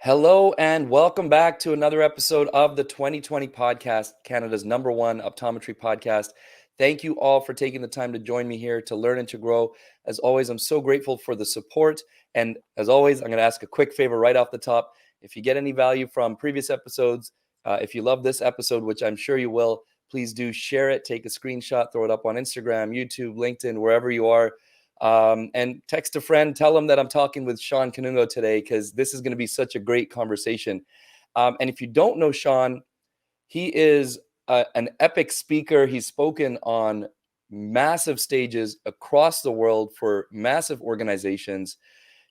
Hello and welcome back to another episode of the 2020 podcast, Canada's #1 optometry podcast. Thank you all for taking the time to join me here to learn and to grow. As always, I'm so grateful for the support. And as always, I'm going to ask a quick favor right off the top. If you get any value from previous episodes, if you love this episode, which I'm sure you will, please do share it, take a screenshot, throw it up on Instagram, YouTube, LinkedIn, wherever you are. And text a friend, tell them that I'm talking with Shawn Kanungo today because this is going to be such a great conversation. And if you don't know Shawn, he is an epic speaker. He's spoken on massive stages across the world for massive organizations.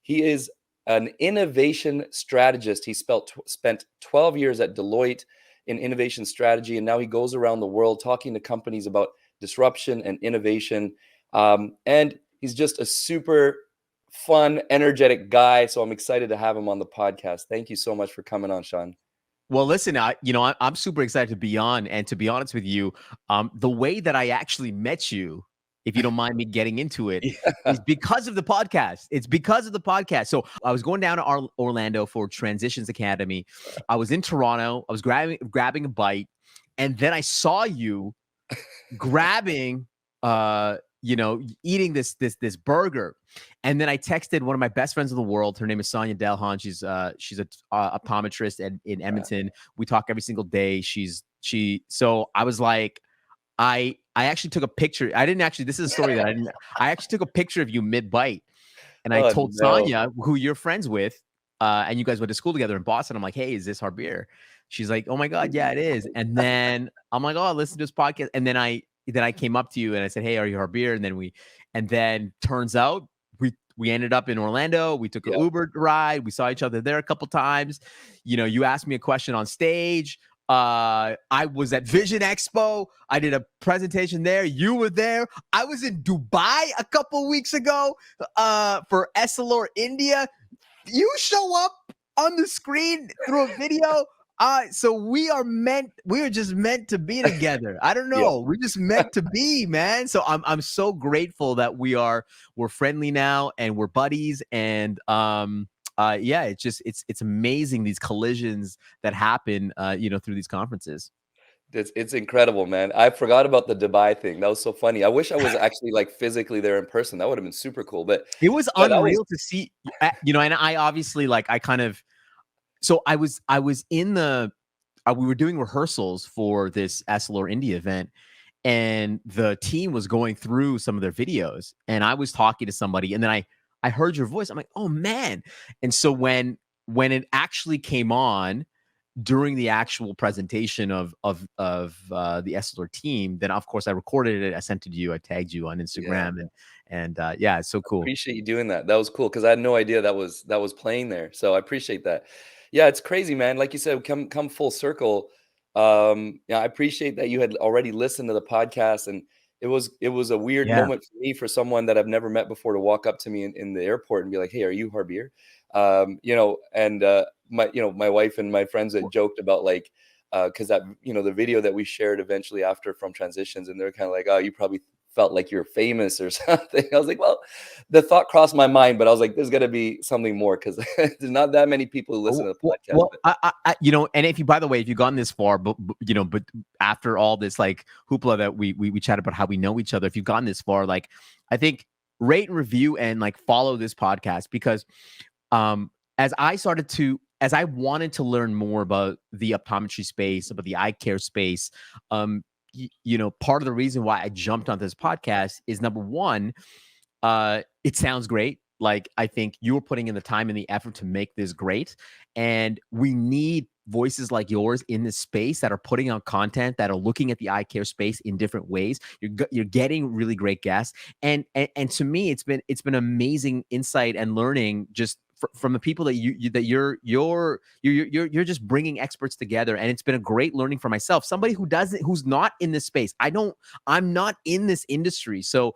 He is an innovation strategist. He spent 12 years at Deloitte in innovation strategy, and now he goes around the world talking to companies about disruption and innovation. And he's just a super fun, energetic guy. So I'm excited to have him on the podcast. Thank you so much for coming on, Shawn. Well, listen, I'm super excited to be on, and to be honest with you, the way that I actually met you, if you don't mind me getting into it, is because of the podcast. It's because of the podcast. So I was going down to Orlando for Transitions Academy. I was in Toronto. I was grabbing a bite, and then I saw you grabbing, eating this burger. And then I texted one of my best friends in the world. Her name is Sonia Delhan. She's a optometrist in Edmonton. We talk every single day. So I was like, I actually took a picture. This is a story that I actually took a picture of you mid-bite. And I told Sonia, who you're friends with, and you guys went to school together in Boston. I'm like, hey, is this Harbier? She's like, oh my God, yeah, it is. And then I'm like, oh, listen to this podcast. And then I came up to you and I said, hey, are you Harbier? And then turns out we ended up in Orlando. We took an Uber ride. We saw each other there a couple times. You asked me a question on stage. I was at Vision Expo. I did a presentation there. You were there. I was in Dubai a couple weeks ago for Essilor India. You show up on the screen through a video. So we are just meant to be together. I don't know. We're just meant to be, man. So I'm so grateful that we're friendly now and we're buddies. And it's amazing, these collisions that happen through these conferences. It's incredible, man. I forgot about the Dubai thing. That was so funny. I wish I was actually like physically there in person. That would have been super cool. But it was unreal to see, and I obviously so I was in we were doing rehearsals for this Essilor India event, and the team was going through some of their videos, and I was talking to somebody, and then I heard your voice. I'm like, oh man. And so when it actually came on during the actual presentation of the Essilor team, then of course I recorded it. I sent it to you. I tagged you on Instagram, and it's so cool. I appreciate you doing that. That was cool because I had no idea that was playing there. So I appreciate that. Yeah, it's crazy, man. Like you said, come full circle. I appreciate that you had already listened to the podcast, and it was a weird moment for me, for someone that I've never met before, to walk up to me in the airport and be like, "Hey, are you Harbier?" My wife and my friends that joked about like, because that the video that we shared eventually after from Transitions, and they're kind of like, "Oh, you probably felt like you're famous or something." I was like, well, the thought crossed my mind, but I was like, there's got to be something more, because there's not that many people who listen to the podcast. Well, and by the way, if you've gone this far, but after all this like hoopla that we chat about how we know each other, if you've gone this far, like, I think rate and review and like follow this podcast, because as I wanted to learn more about the optometry space, about the eye care space, part of the reason why I jumped on this podcast is, number one, it sounds great. Like, I think you're putting in the time and the effort to make this great. And we need voices like yours in this space that are putting out content, that are looking at the eye care space in different ways. You're getting really great guests. And to me, it's been amazing insight and learning just from the people that you're just bringing experts together. And it's been a great learning for myself, somebody who's not in this space. I'm not in this industry. So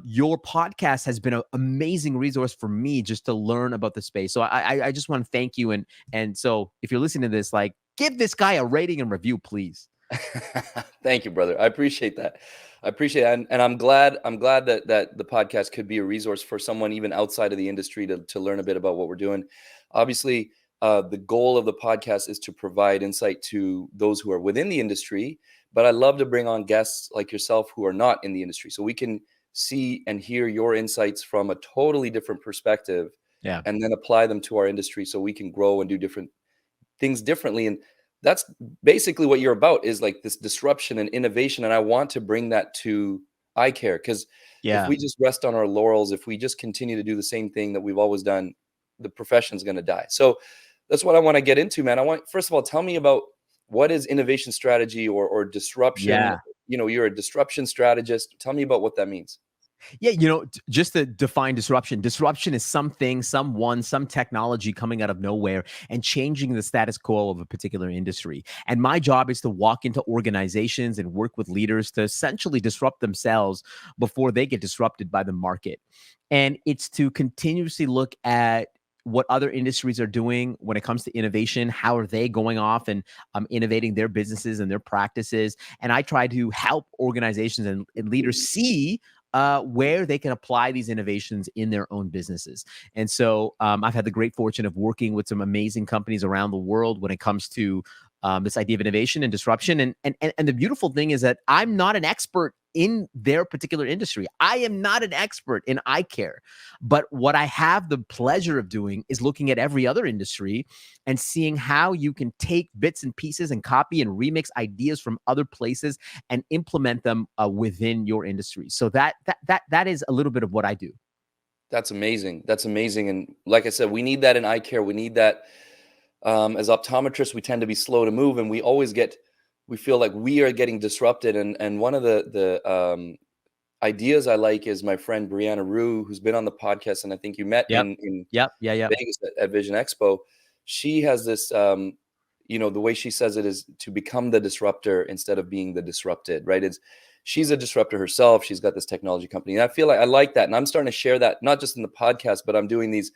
your podcast has been an amazing resource for me just to learn about the space. So I just want to thank you. And so if you're listening to this, like, give this guy a rating and review, please. Thank you, brother. I appreciate that. And I'm glad that the podcast could be a resource for someone even outside of the industry to learn a bit about what we're doing. Obviously, The goal of the podcast is to provide insight to those who are within the industry, but I love to bring on guests like yourself who are not in the industry, so we can see and hear your insights from a totally different perspective, Yeah. and then apply them to our industry so we can grow and do different things differently. And that's basically what you're about, is like this disruption and innovation. And I want to bring that to eye care, because if Yeah. we just rest on our laurels, if we just continue to do the same thing that we've always done, the profession's going to die. So that's what I want to get into, man. I want, first of all, tell me about what is innovation strategy, or disruption. Yeah. You're a disruption strategist. Tell me about what that means. Yeah, just to define disruption, disruption is something, someone, some technology coming out of nowhere and changing the status quo of a particular industry. And my job is to walk into organizations and work with leaders to essentially disrupt themselves before they get disrupted by the market. And it's to continuously look at what other industries are doing when it comes to innovation. How are they going off and innovating their businesses and their practices? And I try to help organizations and leaders see where they can apply these innovations in their own businesses. And so I've had the great fortune of working with some amazing companies around the world when it comes to this idea of innovation and disruption. And the beautiful thing is that I'm not an expert in their particular industry. I am not an expert in eye care. But what I have the pleasure of doing is looking at every other industry and seeing how you can take bits and pieces and copy and remix ideas from other places and implement them within your industry. So that is a little bit of what I do. That's amazing. That's amazing. And like I said, we need that in eye care. We need that. As optometrists, we tend to be slow to move, and we feel like we are getting disrupted. And one of the ideas I like is my friend Brianna Rue, who's been on the podcast, and I think you met Yep. in Yep. Yeah. Yeah. Vegas at Vision Expo. She has this, the way she says it is to become the disruptor instead of being the disrupted, right? She's a disruptor herself. She's got this technology company. And I feel like I like that. And I'm starting to share that, not just in the podcast, but I'm doing these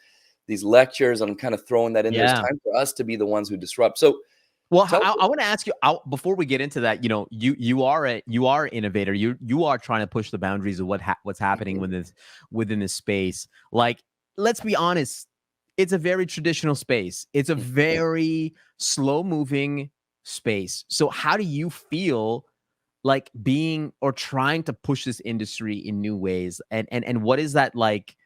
lectures, and I'm kind of throwing that in there. It's Yeah. time for us to be the ones who disrupt. So Well, tell I want to ask you before we get into that. You are an innovator. You are trying to push the boundaries of what's happening within this space. Like, let's be honest, it's a very traditional space. It's a very slow moving space. So, how do you feel like being or trying to push this industry in new ways? And what is that like?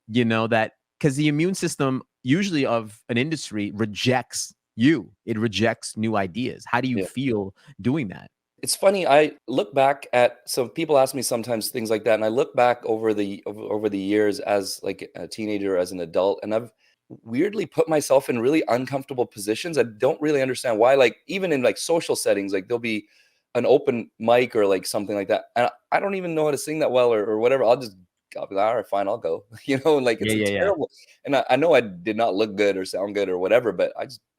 That because the immune system usually of an industry rejects it rejects new ideas. How do you yeah. feel doing that? It's funny. I look back at, so people ask me sometimes things like that, and I look back over the years as like a teenager, as an adult, and I've weirdly put myself in really uncomfortable positions. I don't really understand why. Like even in like social settings, like there'll be an open mic or like something like that, and I don't even know how to sing that well, or whatever. I'll be like, all right, fine, I'll go. And like Yeah, it's a yeah, yeah. terrible. And I know I did not look good or sound good or whatever, but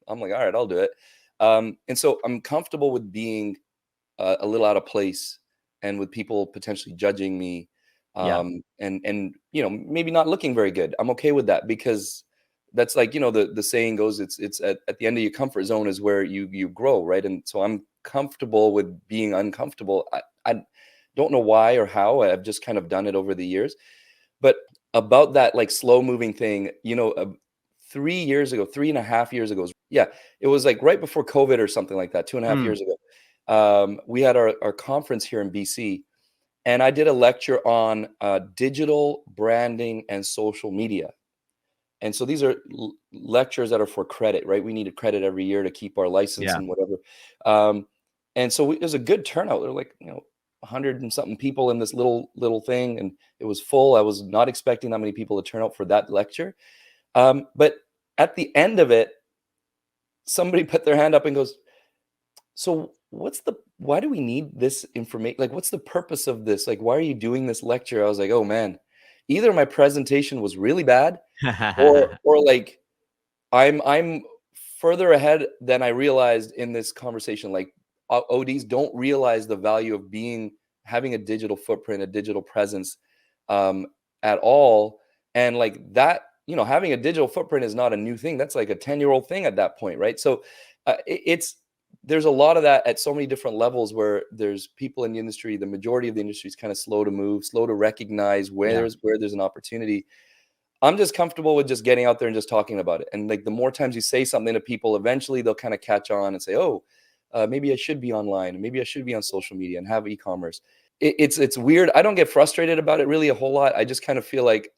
I'm like, all right, I'll do it. And so I'm comfortable with being a little out of place, and with people potentially judging me, Yeah. and maybe not looking very good. I'm okay with that, because that's like, the saying goes, it's at the end of your comfort zone is where you grow, right? And so I'm comfortable with being uncomfortable. I don't know why or how. I've just kind of done it over the years. But about that like slow moving thing, 3 years ago, 3.5 years ago, yeah, it was like right before COVID or something like that, 2.5 years ago. We had our conference here in BC, and I did a lecture on digital branding and social media. And so these are lectures that are for credit, right? We need a credit every year to keep our license Yeah. and whatever. And so it was a good turnout. There were like 100 and something people in this little thing, and it was full. I was not expecting that many people to turn out for that lecture. But at the end of it, somebody put their hand up and goes, so why do we need this information? Like, what's the purpose of this? Like, why are you doing this lecture? I was like, oh man, either my presentation was really bad, or like I'm further ahead than I realized in this conversation. Like ODs don't realize the value of having a digital footprint, a digital presence, at all. And like that, having a digital footprint is not a new thing. That's like a 10-year-old thing at that point, right? So there's a lot of that at so many different levels, where there's people in the industry. The majority of the industry is kind of slow to move, slow to recognize where Yeah. there's an opportunity. I'm just comfortable with just getting out there and just talking about it. And like the more times you say something to people, eventually they'll kind of catch on and say, "Oh, maybe I should be online. Maybe I should be on social media and have e-commerce." It's weird. I don't get frustrated about it really a whole lot. I just kind of feel like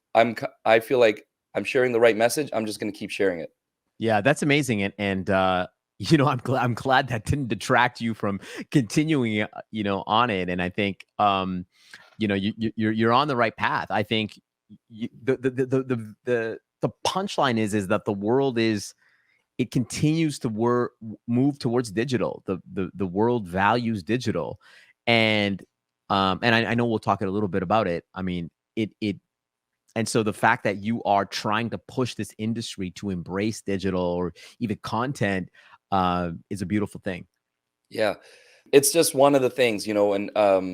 I feel like I'm sharing the right message. I'm just going to keep sharing it. Yeah, that's amazing, and you know, I'm glad that didn't detract you from continuing, you know, on it. And I think, you know, you're on the right path. I think the punchline is that the world is it continues to move towards digital. The world values digital, and I know we'll talk a little bit about it. I mean, it and so the fact that you are trying to push this industry to embrace digital or even content is a beautiful thing. Yeah. It's just one of the things, and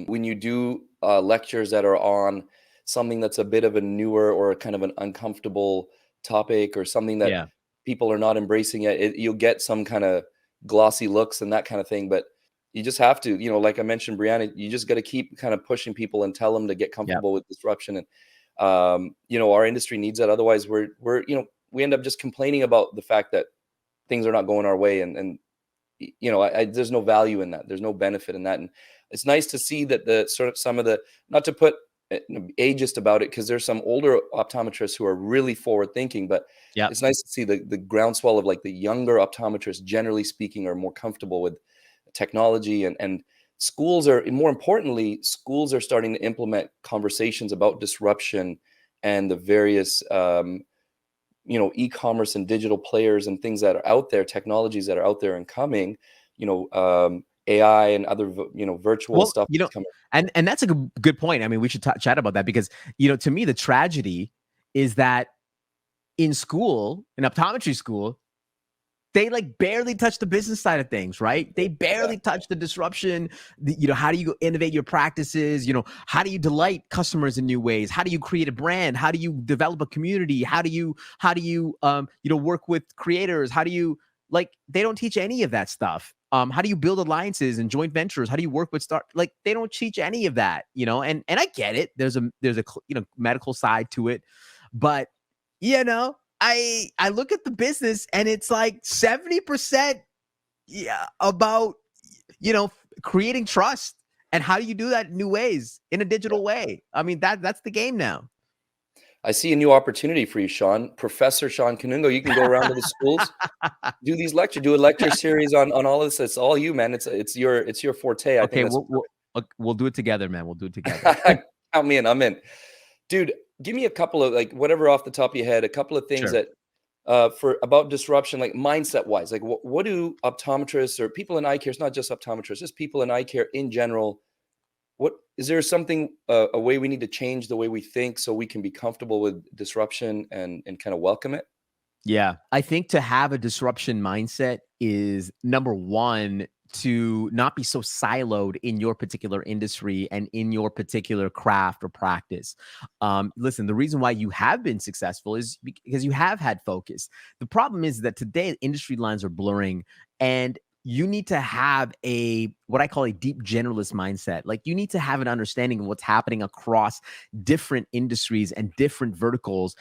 when you do lectures that are on something that's a bit of a newer or kind of an uncomfortable topic or something that Yeah. people are not embracing yet, you'll get some kind of glossy looks and that kind of thing. But you just have to, like I mentioned, Brianna, you just got to keep kind of pushing people and tell them to get Yep. comfortable with disruption. And, our industry needs that. Otherwise, we end up just complaining about the fact that things are not going our way. And there's no value in that. There's no benefit in that. And it's nice to see that the sort of some of the, not to put ageist about it, because there's some older optometrists who are really forward thinking, but Yep. it's nice to see the groundswell of like the younger optometrists, generally speaking, are more comfortable with technology, and schools are, more importantly, schools are starting to implement conversations about disruption and the various e-commerce and digital players and things that are out there, technologies that are out there and coming, AI and other, virtual Well, stuff you that's know, coming. and that's a good point. I mean, we should chat about that because, you know, to me, the tragedy is that in school, in optometry school, they like barely touch the business side of things, right? They Yeah. barely touch the disruption. You know, how do you innovate your practices? You know, how do you delight customers in new ways? How do you create a brand? How do you develop a community? How do you work with creators? How do you they don't teach any of that stuff. How do you build alliances and joint ventures? How do you work with they don't teach any of that, you know? And I get it. There's a medical side to it, but you know, I look at the business and it's like 70% about creating trust. And how do you do that in new ways, in a digital way? I mean, that's the game now. I see a new opportunity for you, Shawn. Professor Shawn Kanungo, you can go around to the schools, do a lecture series on all of this. It's all you, man. It's your forte. I think Okay, that's we'll do it together, man. We'll do it together. perfect. Count me in. I'm in. Dude, give me a couple of, like, whatever off the top of your head, a couple of things Sure. that for about disruption, like mindset wise, like what do optometrists or people in eye care, it's not just optometrists, just people in eye care in general, what is there something, a way we need to change the way we think so we can be comfortable with disruption and kind of welcome it? Yeah. I think to have a disruption mindset is number one, to not be so siloed in your particular industry and in your particular craft or practice. Listen, the reason why you have been successful is because you have had focus. The problem is that today industry lines are blurring, and you need to have what I call a deep generalist mindset. Like, you need to have an understanding of what's happening across different industries and different verticals,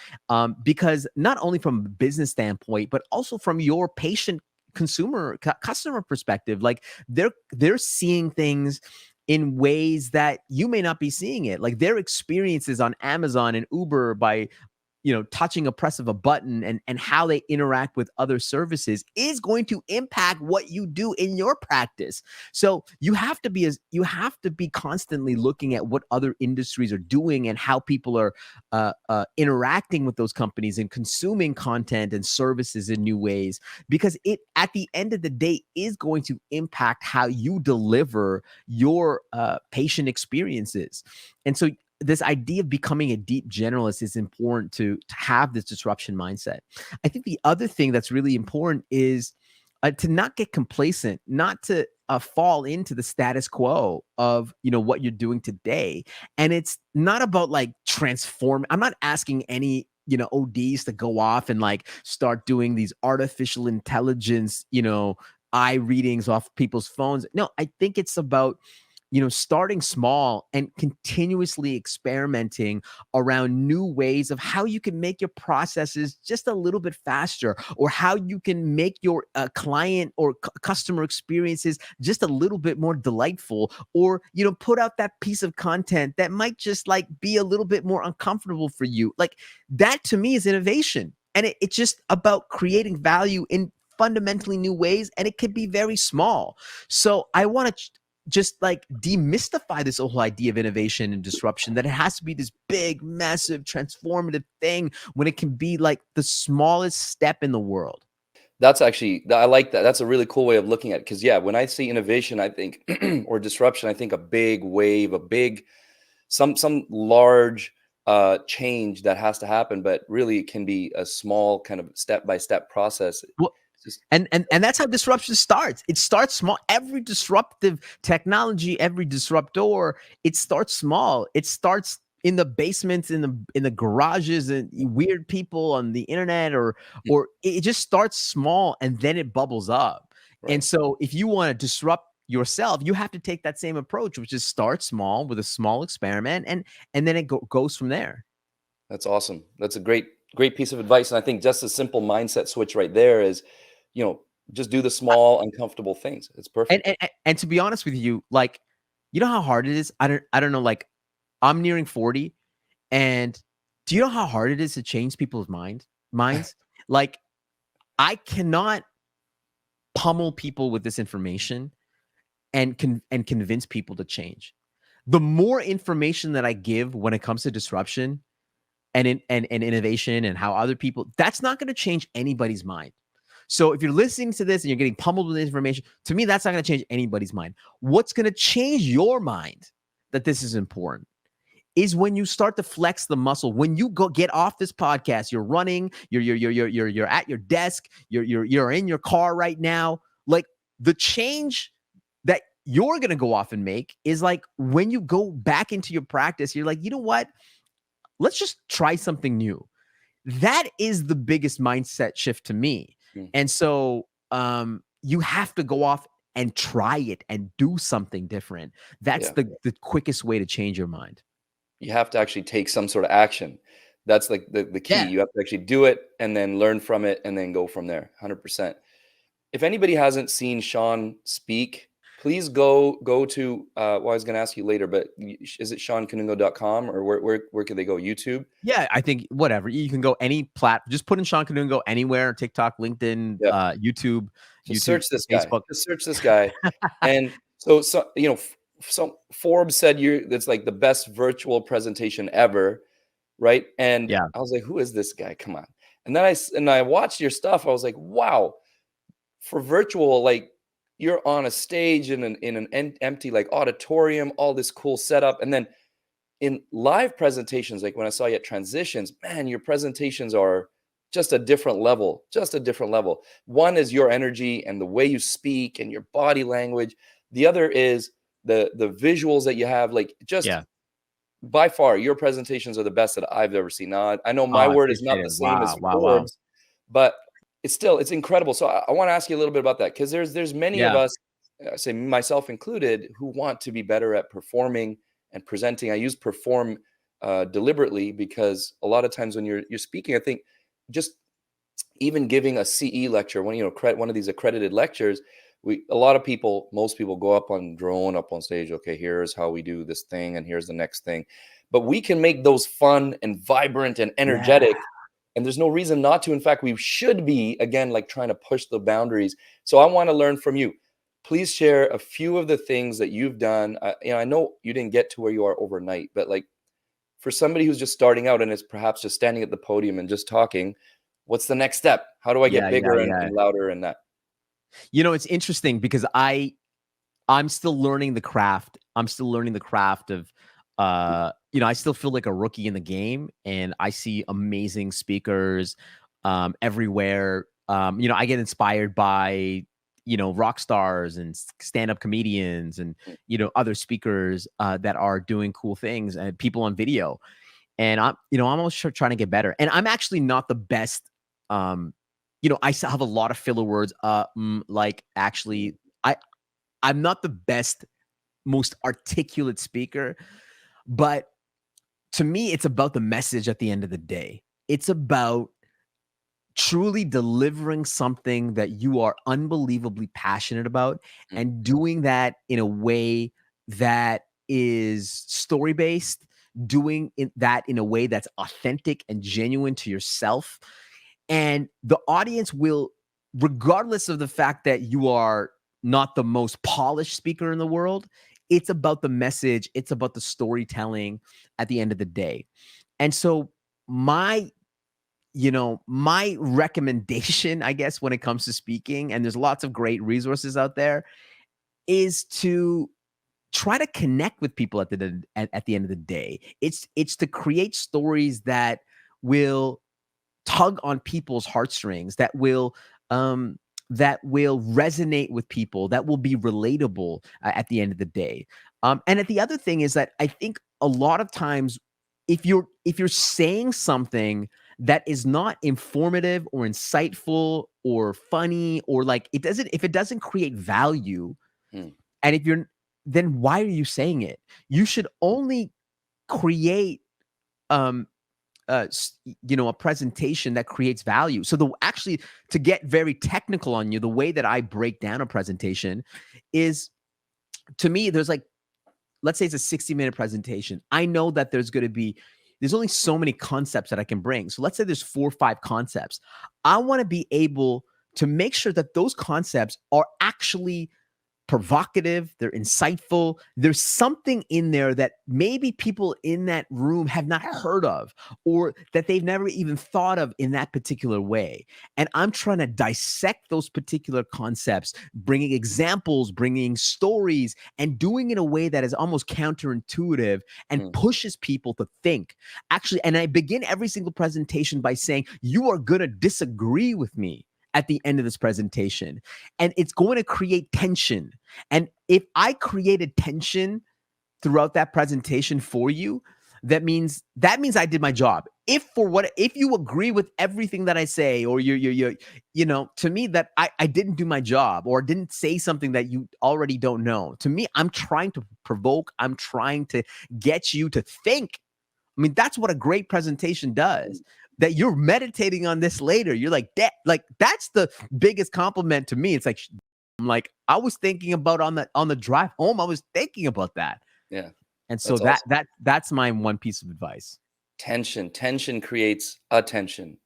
because not only from a business standpoint, but also from your patient customer perspective, like they're seeing things in ways that you may not be seeing it. Like their experiences on Amazon and Uber by touching a press of a button, and how they interact with other services is going to impact what you do in your practice. So you have to be constantly looking at what other industries are doing and how people are interacting with those companies and consuming content and services in new ways, because it, at the end of the day, is going to impact how you deliver your patient experiences. And so this idea of becoming a deep generalist is important to have this disruption mindset. I think the other thing that's really important is to not get complacent, not to fall into the status quo of what you're doing today. And it's not about like transform. I'm not asking any ODs to go off and like start doing these artificial intelligence eye readings off people's phones. No, I think it's about starting small and continuously experimenting around new ways of how you can make your processes just a little bit faster, or how you can make your client or customer experiences just a little bit more delightful, or put out that piece of content that might just like be a little bit more uncomfortable for you. Like, that to me is innovation, and it's just about creating value in fundamentally new ways, and it could be very small. So I want to just like demystify this whole idea of innovation and disruption, that it has to be this big, massive, transformative thing, when it can be like the smallest step in the world. That's actually, I like that. That's a really cool way of looking at it. Because yeah, when I see innovation, I think or disruption, I think a big wave, a big some large change that has to happen. But really, it can be a small kind of step by step process. Well, It's just and that's how disruption starts. It starts small. Every disruptive technology, every disruptor, it starts small. It starts in the basements, in the garages, and weird people on the internet, or it just starts small and then it bubbles up. And right. so if you want to disrupt yourself, you have to take that same approach, which is start small with a small experiment, and then it goes from there. That's awesome. That's a great piece of advice. And I think just a simple mindset switch right there is, you know, just do the small, uncomfortable things. It's And, perfect. and to be honest with you, like, you know how hard it is? I don't know, like, I'm nearing 40, and do you know how hard it is to change people's minds? Like, I cannot pummel people with this information and convince people to change. The more information that I give when it comes to disruption and innovation and how other people, that's not going to change anybody's mind. So if you're listening to this and you're getting pummeled with information, to me, that's not going to change anybody's mind. What's going to change your mind that this is important is when you start to flex the muscle. When you go get off this podcast, you're running, you're at your desk, you're in your car right now. Like, the change that you're going to go off and make is like, when you go back into your practice, you're like, you know what? Let's just try something new. That is the biggest mindset shift to me. Mm. And so you have to go off and try it and do something different. That's Yeah. the quickest way to change your mind. You have to actually take some sort of action. That's like the key. Yeah. You have to actually do it and then learn from it and then go from there. 100%. If anybody hasn't seen Shawn speak, please go to well, I was going to ask you later, but is it ShawnKanungo.com, or where can they go? YouTube? Yeah, I think whatever. You can go any just put in Shawn Kanungo anywhere, TikTok, LinkedIn, Yeah. Just YouTube, search this guy. Facebook. Just search this guy. And so so Forbes said it's like the best virtual presentation ever, right? And Yeah. I was like, who is this guy? Come on. And then I watched your stuff. I was like, wow, for virtual, like, you're on a stage in an empty like auditorium, all this cool setup, and then in live presentations, like when I saw you at Transitions, man, your presentations are just a different level, just a different level. One is your energy and the way you speak and your body language. The other is the visuals that you have. Like, just Yeah. by far, your presentations are the best that I've ever seen. Now, I know Oh, my I word is not appreciate the it. same as Wow. Wow. Wow. Forbes, but it's incredible. So I want to ask you a little bit about that, because there's many of Yeah. us, say myself included, who want to be better at performing and presenting. I use perform deliberately, because a lot of times when you're speaking, I think just even giving a CE lecture, one of these accredited lectures, a lot of people, most people go up on drone up on stage. Okay, here's how we do this thing, and here's the next thing. But we can make those fun and vibrant and Yeah. energetic, and there's no reason not to. In fact, we should be, again, like, trying to push the boundaries. So I want to learn from you. Please share a few of the things that you've done. I know you didn't get to where you are overnight, but like, for somebody who's just starting out and is perhaps just standing at the podium and just talking, what's the next step? How do I get Yeah. Yeah. bigger Yeah. and louder and that? It's interesting because I'm still learning the craft. I'm still learning the craft of, I still feel like a rookie in the game, and I see amazing speakers everywhere. I get inspired by, rock stars and stand-up comedians and, Mm. other speakers that are doing cool things, and people on video. And I'm always trying to get better. And I'm actually not the best. I still have a lot of filler words. Like, actually, I'm not the best most articulate speaker. But to me, it's about the message at the end of the day. It's about truly delivering something that you are unbelievably passionate about Mm, and doing that in a way that is story based, that in a way that's authentic and genuine to yourself. And the audience will, regardless of the fact that you are not the most polished speaker in the world, it's about the message, it's about the storytelling at the end of the day. And so, my my recommendation, I guess, when it comes to speaking, and there's lots of great resources out there, is to try to connect with people at the end of the day. It's to create stories that will tug on people's heartstrings, that will resonate with people, that will be relatable at the end of the day. And the other thing is that I think a lot of times, if you're saying something that is not informative or insightful or funny, or like if it doesn't create value, mm, and then why are you saying it? You should only create um a presentation that creates value. So actually, to get very technical on you, the way that I break down a presentation is, to me, there's like, let's say it's a 60-minute presentation. I know that there's only so many concepts that I can bring. So let's say there's 4 or 5 concepts. I want to be able to make sure that those concepts are actually provocative, they're insightful. There's something in there that maybe people in that room have not heard of, or that they've never even thought of in that particular way. And I'm trying to dissect those particular concepts, bringing examples, bringing stories, and doing it in a way that is almost counterintuitive and mm, pushes people to think. Actually, and I begin every single presentation by saying, you are going to disagree with me at the end of this presentation, and it's going to create tension. And if I created tension throughout that presentation for you, that means I did my job. If you agree with everything that I say, or to me, that I didn't do my job, or didn't say something that you already don't know. To me, I'm trying to provoke, I'm trying to get you to think. I mean, that's what a great presentation mm. does. That you're meditating on this later. You're like, that's the biggest compliment to me. It's like, I'm like, I was thinking about on the drive home, I was thinking about that. Yeah, And so that's awesome. that's my one piece of advice. Tension creates attention.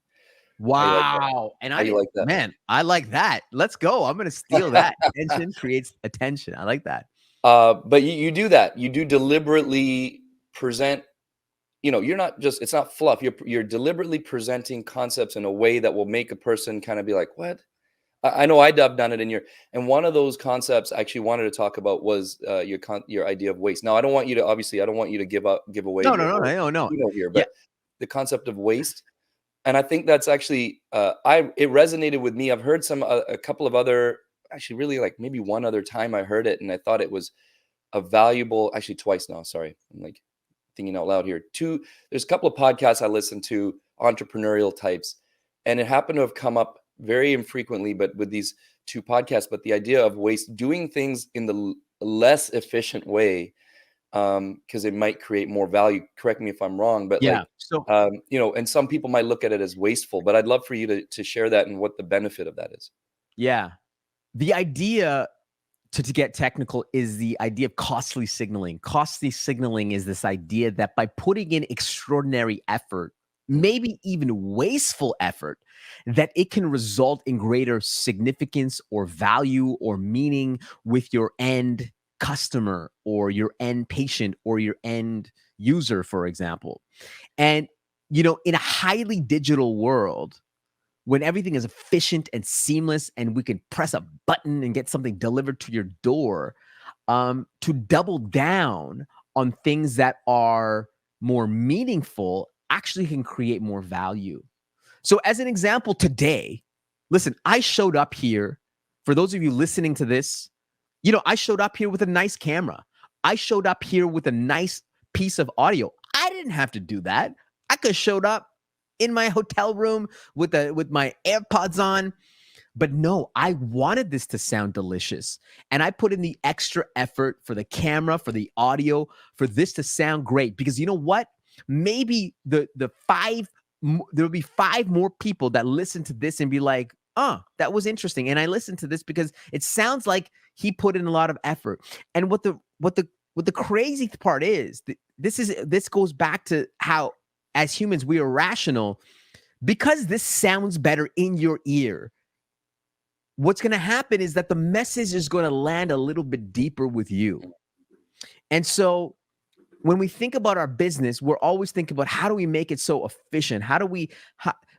How you like that? Wow. And How I you didn't, like that? man, I like that. Let's go. I'm gonna steal that. Tension creates attention. I like that. But you do that. You do deliberately present. You're not just. It's not fluff. You're deliberately presenting concepts in a way that will make a person kind of be like, "What?" I know I've done it and one of those concepts I actually wanted to talk about was your idea of waste. Now, I don't want you to give away No, your no, no, whole no, no. keynote here, Yeah. but the concept of waste, and I think that's actually it resonated with me. I've heard a couple of other, actually, really, like, maybe one other time I heard it, and I thought it was a valuable, actually twice now. Sorry, I'm like thinking out loud here. There's a couple of podcasts I listen to, entrepreneurial types, and it happened to have come up very infrequently, but with these two podcasts. But the idea of waste, doing things in the less efficient way, because it might create more value. Correct me if I'm wrong, but Yeah. like, So and some people might look at it as wasteful. But I'd love for you to share that and what the benefit of that is. yeah. The idea, to get technical, is the idea of costly signaling. Costly signaling is this idea that by putting in extraordinary effort, Mm, maybe even wasteful effort, that it can result in greater significance or value or meaning with your end customer, or your end patient, or your end user, for example. And, in a highly digital world, when everything is efficient and seamless, and we can press a button and get something delivered to your door, to double down on things that are more meaningful actually can create more value. So, as an example, today, listen, I showed up here. For those of you listening to this, I showed up here with a nice camera. I showed up here with a nice piece of audio. I didn't have to do that. I could have showed up in my hotel room with my AirPods on. But no, I wanted this to sound delicious. And I put in the extra effort for the camera, for the audio, for this to sound great. Because you know what? Maybe there'll be 5 more people that listen to this and be like, oh, that was interesting. And I listened to this because it sounds like he put in a lot of effort. And what the crazy part is, this goes back to how as humans we are rational. Because this sounds better in your ear, what's going to happen is that the message is going to land a little bit deeper with you. And so when we think about our business, we're always thinking about how do we make it so efficient?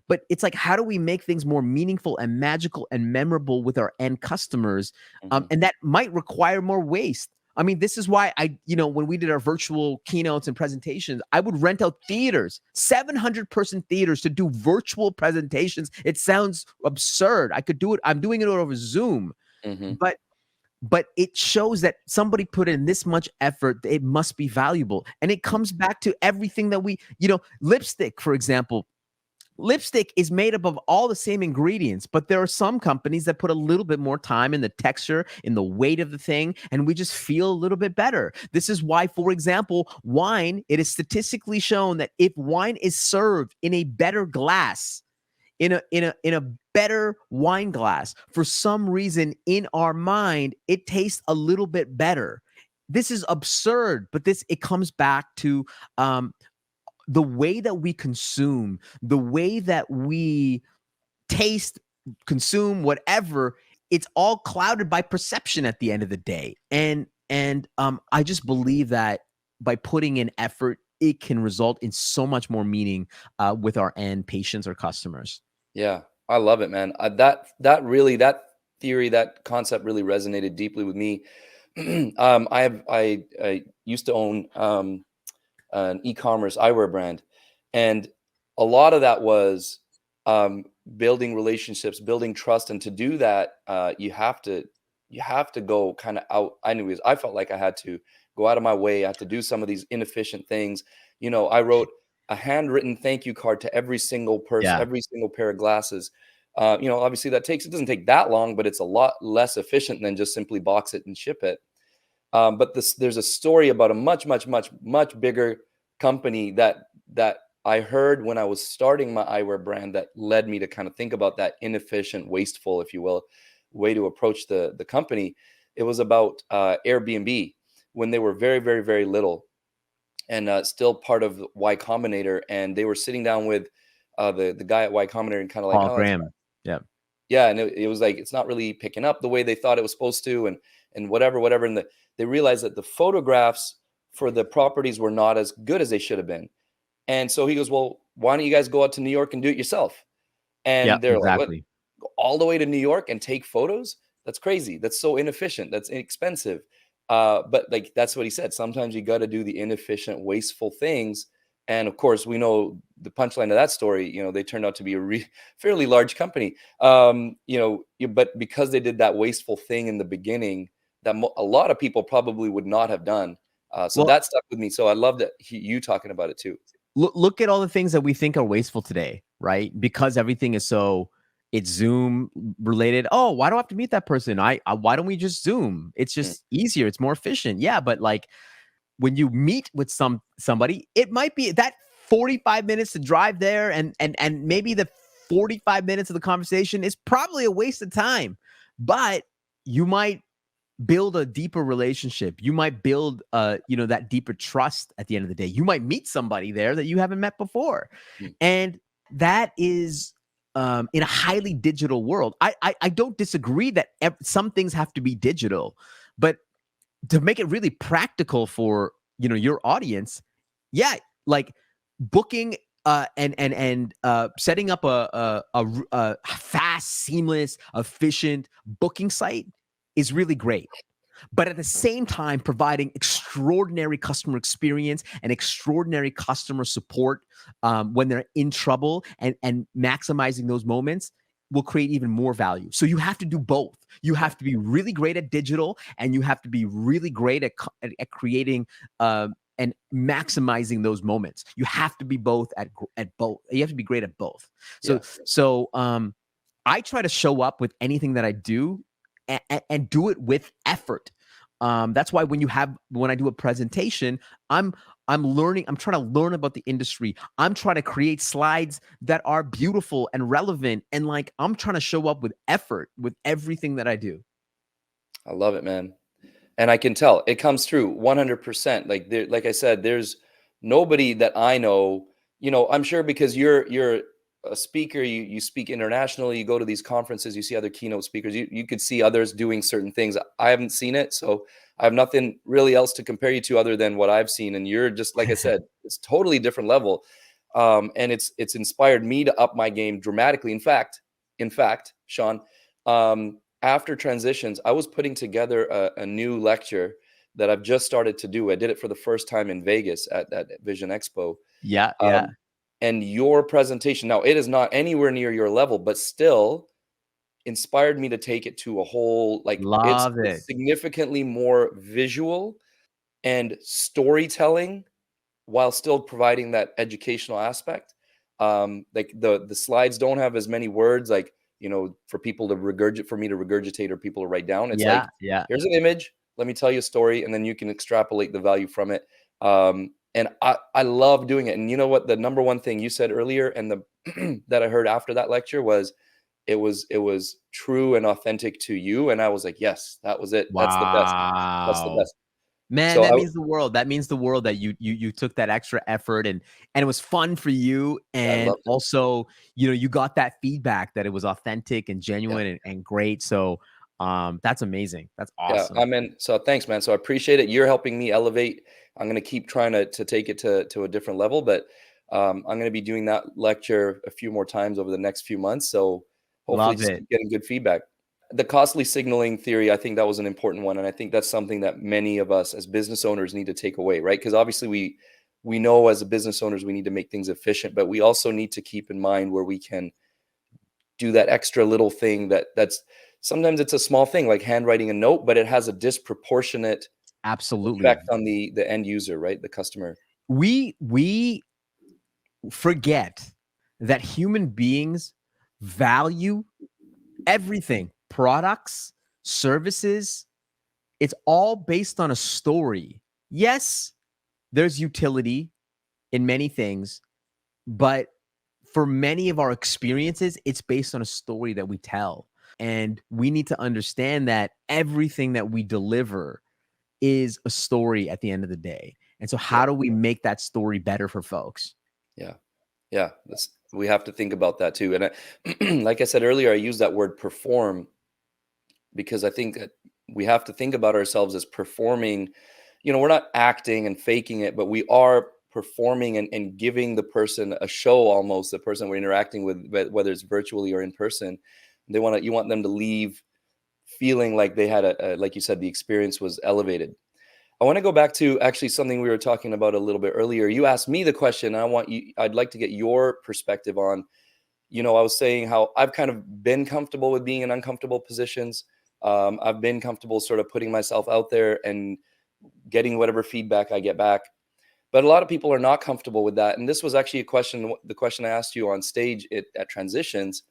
But it's like, how do we make things more meaningful and magical and memorable with our end customers? And that might require more waste. I mean, this is why when we did our virtual keynotes and presentations, I would rent out theaters, 700-person theaters to do virtual presentations. It sounds absurd. I could do it. I'm doing it over Zoom, but it shows that somebody put in this much effort. It must be valuable. And it comes back to everything that lipstick, for example. Lipstick is made up of all the same ingredients, but there are some companies that put a little bit more time in the texture, in the weight of the thing, and we just feel a little bit better. This is why, for example, wine, it is statistically shown that if wine is served in a better glass, in a better wine glass, for some reason in our mind, it tastes a little bit better. This is absurd, but it comes back to the way that we consume, the way that we taste, consume, whatever. It's all clouded by perception at the end of the day. And I just believe that by putting in effort, it can result in so much more meaning with our end patients or customers. Yeah, I love it, man. That theory, that concept really resonated deeply with me. I used to own an e-commerce eyewear brand, and a lot of that was building relationships, building trust, and to do that, you have to go kind of out. Anyways, I felt like I had to go out of my way. I had to do some of these inefficient things. I wrote a handwritten thank you card to every single person, Yeah. every single pair of glasses. Obviously it doesn't take that long, but it's a lot less efficient than just simply box it and ship it. But there's a story about a much, much, much, much bigger company that I heard when I was starting my eyewear brand that led me to kind of think about that inefficient, wasteful, if you will, way to approach the company. It was about Airbnb when they were very, very, very little, and still part of Y Combinator. And they were sitting down with the guy at Y Combinator and kind of like, Paul oh, Graham. Yeah. yeah, and it was like it's not really picking up the way they thought it was supposed to, and whatever, and they realized that the photographs for the properties were not as good as they should have been. And so he goes, well, why don't you guys go out to New York and do it yourself? Yeah, And they're like, what? exactly. Go all the way to New York and take photos? That's crazy. That's so inefficient. That's inexpensive. But like that's what he said. Sometimes you got to do the inefficient, wasteful things. And of course, we know the punchline of that story. They turned out to be a fairly large company. But because they did that wasteful thing in the beginning, that a lot of people probably would not have done. So Well, that stuck with me. So I love that you talking about it too. look at all the things that we think are wasteful today, right? Because everything is it's Zoom related. Oh, why do I have to meet that person? Why don't we just Zoom? It's just easier. It's more efficient. Yeah, but like when you meet with somebody, it might be that 45 minutes to drive there, and maybe the 45 minutes of the conversation is probably a waste of time, but you might build a deeper relationship. You might build that deeper trust at the end of the day. You might meet somebody there that you haven't met before. And that is in a highly digital world. I don't disagree that some things have to be digital, but to make it really practical for your audience, yeah, like booking and setting up a fast, seamless, efficient booking site is really great. But at the same time, providing extraordinary customer experience and extraordinary customer support when they're in trouble, and maximizing those moments will create even more value. So you have to do both. You have to be really great at digital, and you have to be really great at creating and maximizing those moments. You have to be both at both. You have to be great at both. So I try to show up with anything that I do and do it with effort. That's why when I do a presentation, I'm learning. I'm trying to learn about the industry. I'm trying to create slides that are beautiful and relevant, and like I'm trying to show up with effort with everything that I do. I love it, man. And I can tell it comes through 100%. Like I said, there's nobody that I know, I'm sure because you're a speaker, you speak internationally, you go to these conferences, you see other keynote speakers, you could see others doing certain things. I haven't seen it, so I have nothing really else to compare you to other than what I've seen. And you're just like I said, it's totally different level. And it's inspired me to up my game dramatically. In fact, Shawn, after transitions, I was putting together a new lecture that I've just started to do. I did it for the first time in Vegas at Vision Expo. Yeah, yeah. Um, and your presentation, now it is not anywhere near your level, but still inspired me to take it to a whole, like Love it's it. significantly more visual and storytelling while still providing that educational aspect. Like the slides don't have as many words, like, for people to regurgitate or people to write down. It's Yeah, like, yeah. here's an image, let me tell you a story, and then you can extrapolate the value from it. And I love doing it. And you know what? The number one thing you said earlier, and the that I heard after that lecture was it was true and authentic to you. And I was like, yes, that was it. That's the best. That's the Wow. best. Man, So that means the world. That means the world that you took that extra effort and it was fun for you. I And loved it. also, you got that feedback that it was authentic and Yeah. genuine and great. So that's amazing. That's Yeah, awesome. I'm in. So thanks, man. So I appreciate it. You're helping me elevate. I'm going to keep trying to take it to a different level, but I'm going to be doing that lecture a few more times over the next few months. So hopefully, Love just it. keep getting good feedback. The costly signaling theory, I think that was an important one, and I think that's something that many of us as business owners need to take away, right? Because obviously, we know as a business owners we need to make things efficient, but we also need to keep in mind where we can do that extra little thing that's sometimes it's a small thing like handwriting a note, but it has a disproportionate Absolutely. effect on the end user, right? The customer. We forget that human beings value everything, products, services. It's all based on a story. Yes, there's utility in many things, but for many of our experiences, it's based on a story that we tell. And we need to understand that everything that we deliver is a story at the end of the day. And so, Yeah, how do we make that story better for folks? yeah, yeah. We have to think about that too. And like I said earlier, I use that word perform because I think that we have to think about ourselves as performing. We're not acting and faking it, but we are performing and giving the person a show, almost the person we're interacting with, whether it's virtually or in person. You want them to leave feeling like they had like you said, the experience was elevated. I want to go back to actually something we were talking about a little bit earlier. You asked me the question, and I'd like to get your perspective on, I was saying how I've kind of been comfortable with being in uncomfortable positions. I've been comfortable sort of putting myself out there and getting whatever feedback I get back. But a lot of people are not comfortable with that. And this was actually the question I asked you on stage at Transitions.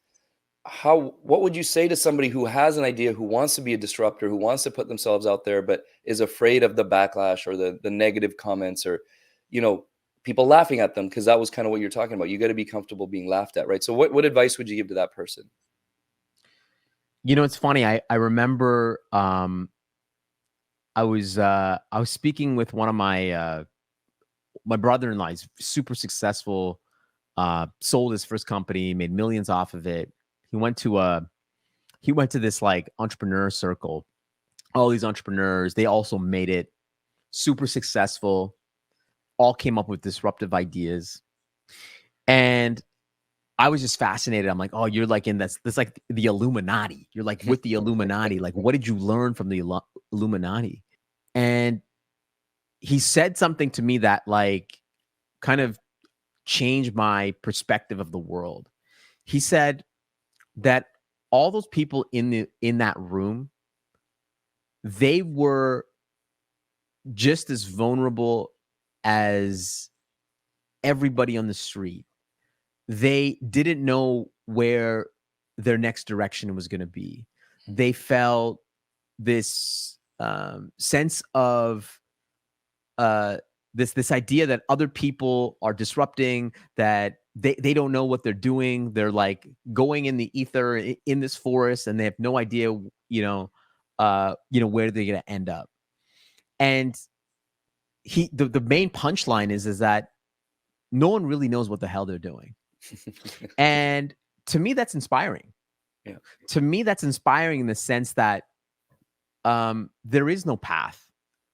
What would you say to somebody who has an idea, who wants to be a disruptor, who wants to put themselves out there, but is afraid of the backlash or the negative comments, or, you know, people laughing at them? Because that was kind of what you're talking about. You got to be comfortable being laughed at, right? So what advice would you give to that person? It's funny. I remember I was speaking with one of my brother-in-law. He's super successful, sold his first company, made millions off of it. He went to this like entrepreneur circle. All these entrepreneurs, they also made it super successful, all came up with disruptive ideas. And I was just fascinated. I'm like, oh, you're like in this like the Illuminati. You're like with the Illuminati. Like, what did you learn from the Illuminati? And he said something to me that like kind of changed my perspective of the world. He said that all those people in that room, they were just as vulnerable as everybody on the street. They didn't know where their next direction was going to be. They felt this sense of this idea that other people are disrupting, that they don't know what they're doing. They're like going in the ether in this forest, and they have no idea, where they're going to end up. And the main punchline is that no one really knows what the hell they're doing. And to me, that's inspiring. Yeah. To me, that's inspiring in the sense that there is no path,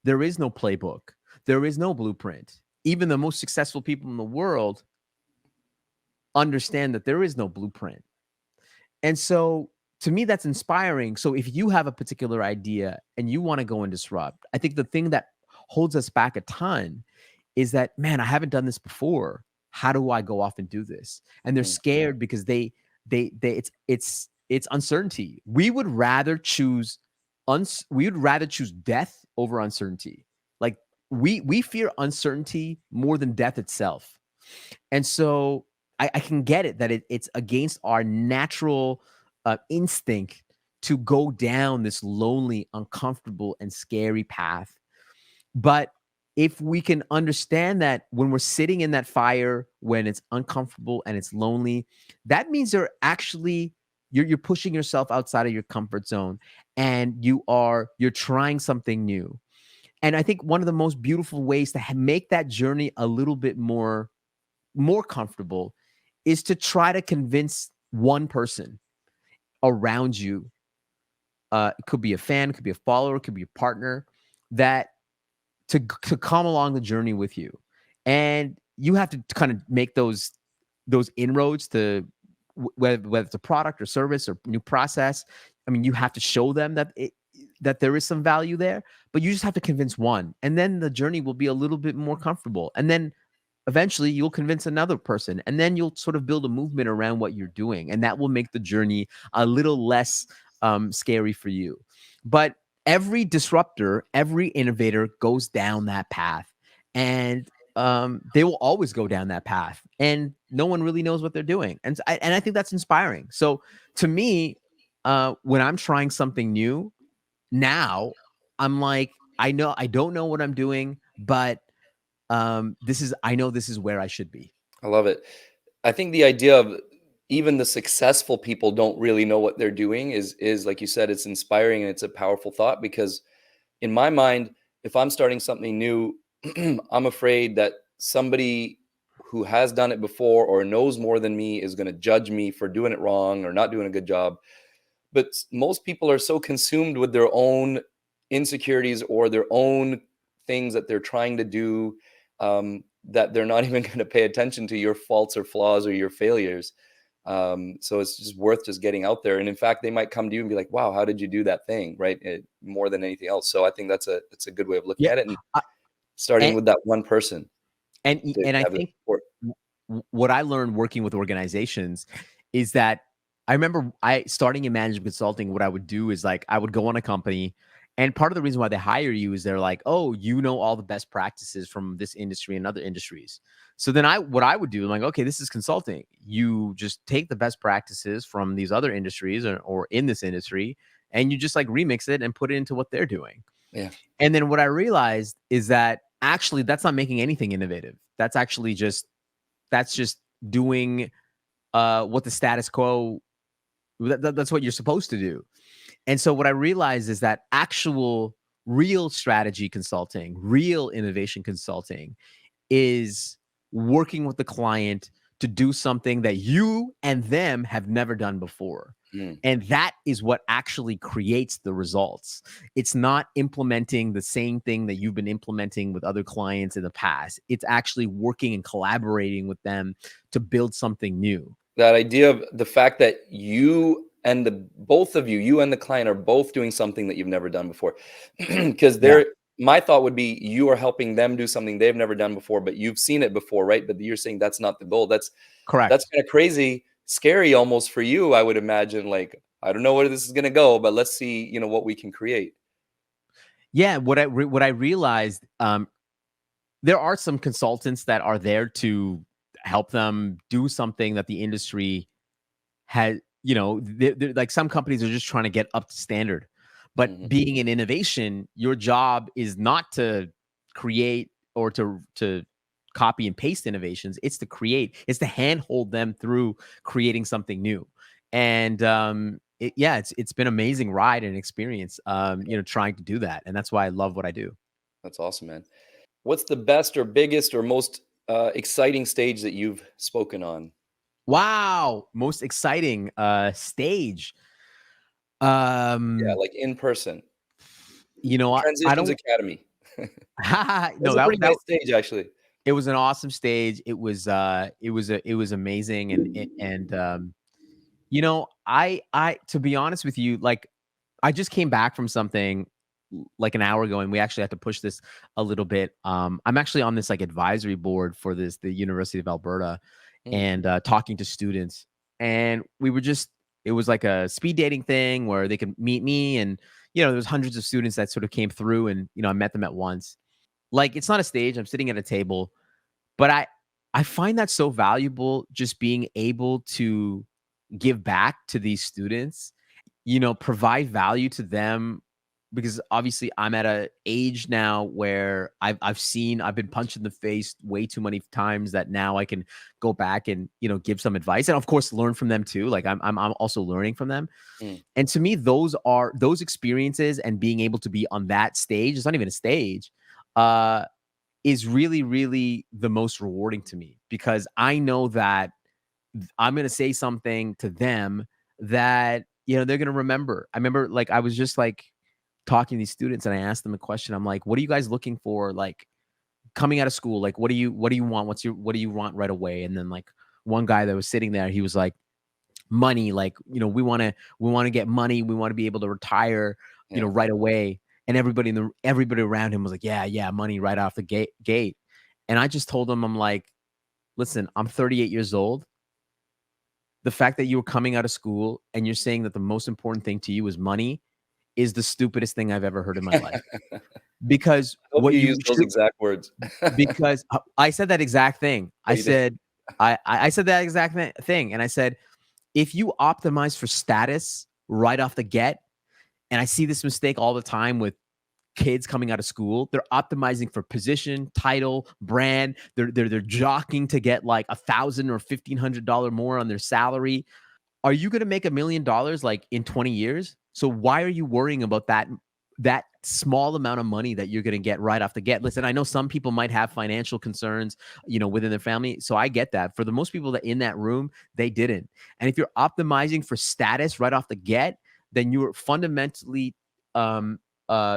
there is no playbook, there is no blueprint. Even the most successful people in the world understand that there is no blueprint. And so to me, that's inspiring. So if you have a particular idea and you want to go and disrupt, I think the thing that holds us back a ton is that, man, I haven't done this before. How do I go off and do this? And they're scared because it's uncertainty. We would rather choose death over uncertainty. Like we fear uncertainty more than death itself. And so I can get it that it's against our natural instinct to go down this lonely, uncomfortable, and scary path. But if we can understand that when we're sitting in that fire, when it's uncomfortable and it's lonely, that means you're pushing yourself outside of your comfort zone, and you're trying something new. And I think one of the most beautiful ways to make that journey a little bit more comfortable is to try to convince one person around you. It could be a fan, it could be a follower, it could be a partner, that to come along the journey with you. And you have to kind of make those inroads to whether it's a product or service or new process. I mean, you have to show them that there is some value there, but you just have to convince one, and then the journey will be a little bit more comfortable. And then eventually you'll convince another person, and then you'll sort of build a movement around what you're doing, and that will make the journey a little less scary for you. But every disruptor, every innovator goes down that path, and they will always go down that path, and no one really knows what they're doing. And I think that's inspiring. So to me, when I'm trying something new now, I'm like, I don't know what I'm doing, but I know this is where I should be. I love it. I think the idea of even the successful people don't really know what they're doing is like you said, it's inspiring and it's a powerful thought, because in my mind, if I'm starting something new, I'm afraid that somebody who has done it before or knows more than me is going to judge me for doing it wrong or not doing a good job. But most people are so consumed with their own insecurities or their own things that they're trying to do, that they're not even going to pay attention to your faults or flaws or your failures. So it's just worth just getting out there. And in fact, they might come to you and be like, wow, how did you do that thing? Right. More than anything else. So I think that's a good way of looking Yeah. at it. And starting And with that one person. and I Have the think support. what I learned working with organizations is that I remember starting in management consulting. What I would do is, like, I would go on a company, and part of the reason why they hire you is they're like, oh, you know all the best practices from this industry and other industries. So then what I would do, I'm like, okay, this is consulting. You just take the best practices from these other industries or in this industry, and you just like remix it and put it into what they're doing. Yeah. And then what I realized is that actually that's not making anything innovative. That's just doing what the status quo, that's what you're supposed to do. And so what I realized is that actual real strategy consulting, real innovation consulting is working with the client to do something that you and them have never done before. Mm. And that is what actually creates the results. It's not implementing the same thing that you've been implementing with other clients in the past. It's actually working and collaborating with them to build something new. That idea of the fact that both of you and the client are both doing something that you've never done before. Because Yeah, my thought would be you are helping them do something they've never done before, but you've seen it before, right? But you're saying that's not the goal. That's correct. kind of crazy, scary almost for you, I would imagine. Like, I don't know where this is going to go, but let's see, what we can create. Yeah, what I realized, there are some consultants that are there to help them do something that the industry you know, like some companies are just trying to get up to standard. But Mhm. being in innovation, your job is not to create or to copy and paste innovations. It's to create. It's to handhold them through creating something new. And yeah, it's been amazing ride and experience. You know, trying to do that, and that's why I love what I do. That's awesome, man. What's the best or biggest or most exciting stage that you've spoken on? Wow, most exciting stage. Yeah, Um, like in person. you know, I Transitions don't. Academy. No, That's a pretty that nice stage, actually. it was an awesome stage. It was amazing, and you know, I to be honest with you, like I just came back from something like an hour ago, and we actually had to push this a little bit. I'm actually on this like advisory board for the University of Alberta, Mm, and talking to students, and we were just it was like a speed dating thing where they could meet me, and you know, there was hundreds of students that sort of came through, and you know, I met them at once. Like it's not a stage. I'm sitting at a table, but I find that so valuable just being able to give back to these students, you know, provide value to them because obviously I'm at a age now where I've been punched in the face way too many times that now I can go back and, you know, give some advice and of course learn from them too. Like I'm also learning from them. mm. And to me, those experiences and being able to be on that stage, it's not even a stage, uh, is really, really the most rewarding to me because I know that I'm gonna say something to them that, you know, they're gonna remember. I remember, like, I was just, like, talking to these students, and I asked them a question. I'm like, "What are you guys looking for, like, coming out of school? Like, what do you want? What do you want right away?" And then, like, one guy that was sitting there, he was like, "Money, like, you know, we wanna get money. We wanna be able to retire, you know, Yeah. right away." And everybody around him was like, "Yeah, yeah, money right off the gate." And I just told him, I'm like, "Listen, I'm 38 years old. The fact that you were coming out of school and you're saying that the most important thing to you is money is the stupidest thing I've ever heard in my life. Because Hope what you you use those should exact words. because I said that exact thing. Oh, I you did? said I said that exact thing, and I said, "If you optimize for status right off the get," and I see this mistake all the time with kids coming out of school. They're optimizing for position, title, brand. They're jockeying to get like $1,000 or $1,500 more on their salary. Are you gonna make $1,000,000 like in 20 years? So why are you worrying about that small amount of money that you're gonna get right off the get? Listen, I know some people might have financial concerns, you know, within their family. So I get that. For the most people that in that room, they didn't. And if you're optimizing for status right off the get, then you're fundamentally um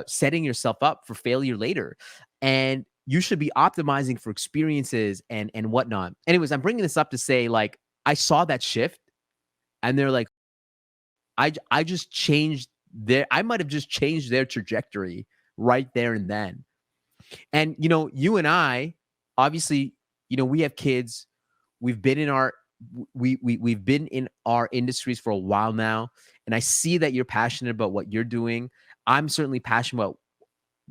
setting yourself up for failure later. And you should be optimizing for experiences and whatnot. Anyways, I'm bringing this up to say, like, I saw that shift and they're like, I just changed their I might have just changed their trajectory right there and then. And, you know, you and I, obviously, you know, we have kids. We've been in our we've been in our industries for a while now, and I see that you're passionate about what you're doing. I'm certainly passionate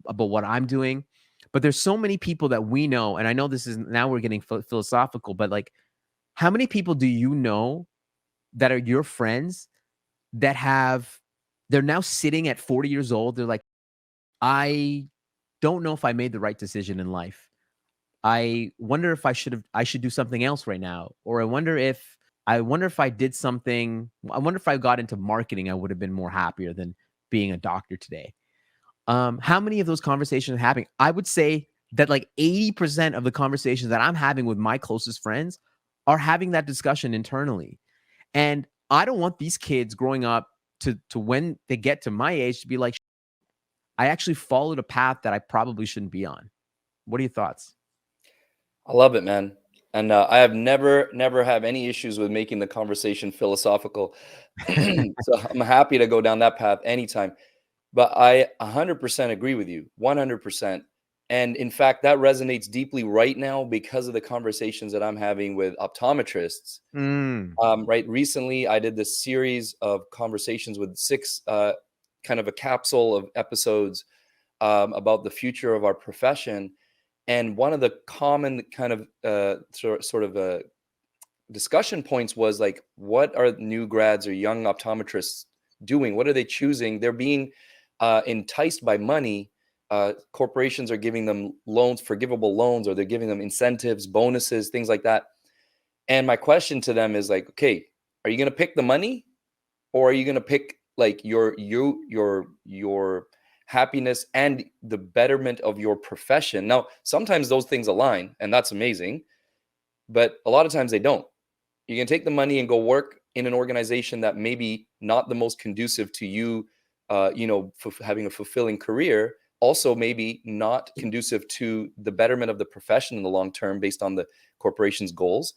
about what I'm doing. But there's so many people that we know, and I know this is now we're getting philosophical, but like, how many people do you know that are your friends that have they're now sitting at 40 years old. They're like, I don't know if I made the right decision in life. I wonder if I should do something else right now. Or I wonder if I did something. I wonder if I got into marketing, I would have been more happier than being a doctor today. How many of those conversations are happening? I would say that like 80% of the conversations that I'm having with my closest friends are having that discussion internally. And I don't want these kids growing up to when they get to my age to be like, I actually followed a path that I probably shouldn't be on. What are your thoughts? I love it, man. And I have never have any issues with making the conversation philosophical. So I'm happy to go down that path anytime. But I 100% agree with you, 100%. And in fact, that resonates deeply right now because of the conversations that I'm having with optometrists. Mm, Right, recently, I did this series of conversations with six, kind of a capsule of episodes about the future of our profession. And one of the common kind of sort of discussion points was like, what are new grads or young optometrists doing? What are they choosing? They're being enticed by money. Corporations are giving them loans, forgivable loans, or they're giving them incentives, bonuses, things like that. And my question to them is like, okay, are you going to pick the money, or are you going to pick like your happiness and the betterment of your profession? Now, sometimes those things align, and that's amazing, but a lot of times they don't. You can take the money and go work in an organization that maybe not the most conducive to you, having a fulfilling career. Also, maybe not conducive to the betterment of the profession in the long term, based on the corporation's goals.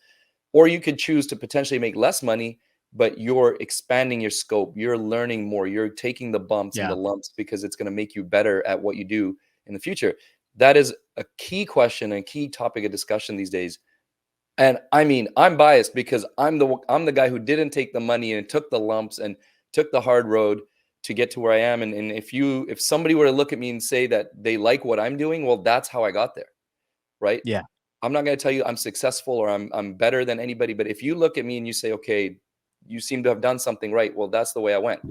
Or you could choose to potentially make less money, but you're expanding your scope. You're learning more. You're taking the bumps and Yeah, the lumps because it's going to make you better at what you do in the future. That is a key question and key topic of discussion these days. And I mean, I'm biased because I'm the guy who didn't take the money and took the lumps and took the hard road to get to where I am. And if somebody were to look at me and say that they like what I'm doing, well, that's how I got there, right? yeah, I'm not going to tell you I'm successful or I'm better than anybody, but if you look at me and you say, okay, you seem to have done something right, well, that's the way I went.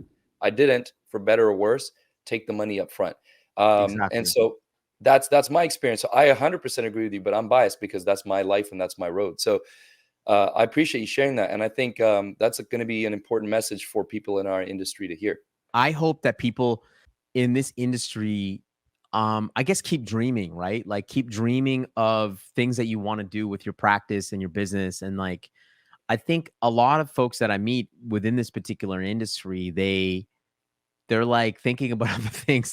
I didn't, for better or worse, take the money up front. And exactly. so that's my experience. So I 100% agree with you, but I'm biased because that's my life and that's my road. So I appreciate you sharing that, and I think that's going to be an important message for people in our industry to hear. I hope that people in this industry, I guess, keep dreaming, right? Like, keep dreaming of things that you want to do with your practice and your business. And like, I think a lot of folks that I meet within this particular industry, they're like thinking about other things.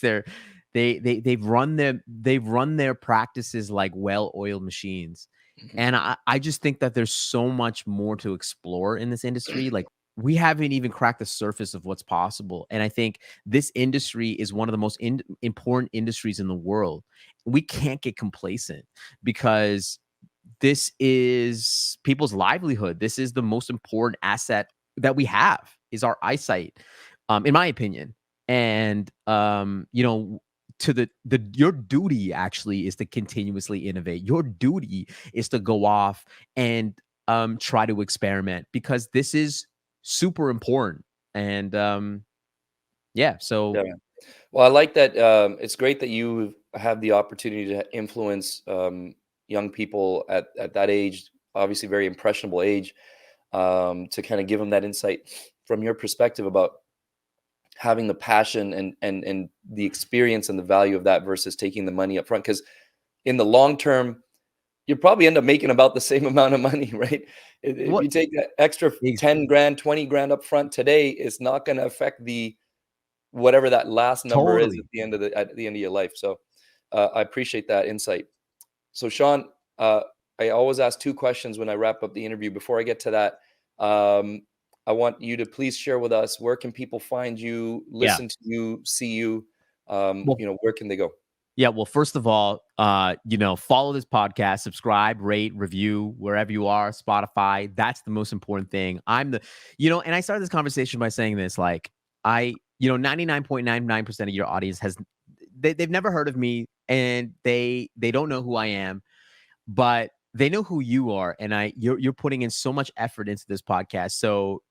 They've run their practices like well-oiled machines. Mhm. And I just think that there's so much more to explore in this industry. Like, we haven't even cracked the surface of what's possible. And I think this industry is one of the most important industries in the world. We can't get complacent because this is people's livelihood. This is the most important asset that we have, is our eyesight, in my opinion. And to your duty actually is to continuously innovate. Your duty is to go off and try to experiment, because this is super important. And yeah, Yeah. so Well, I like that. It's great that you have the opportunity to influence young people at that age, obviously very impressionable age, to kind of give them that insight from your perspective about having the passion and the experience and the value of that versus taking the money up front. Because in the long term, you probably end up making about the same amount of money, right? If what you take that extra ex- 10 grand, 20 grand up front today, it's not going to affect the whatever that last number is totally. at the end of your life. So I appreciate that insight. So Shawn, uh, I always ask two questions when I wrap up the interview. Before I get to that, um, I want you to please share with us, where can people find you, Yeah. listen to you, see you? Well, Where can they go? Yeah, well, first of all, follow this podcast, subscribe, rate, review wherever you are, Spotify. That's the most important thing. And I started this conversation by saying this, like, 99.99% of your audience they've never heard of me, and they don't know who I am, but they know who you are. And you're putting in so much effort into this podcast. So,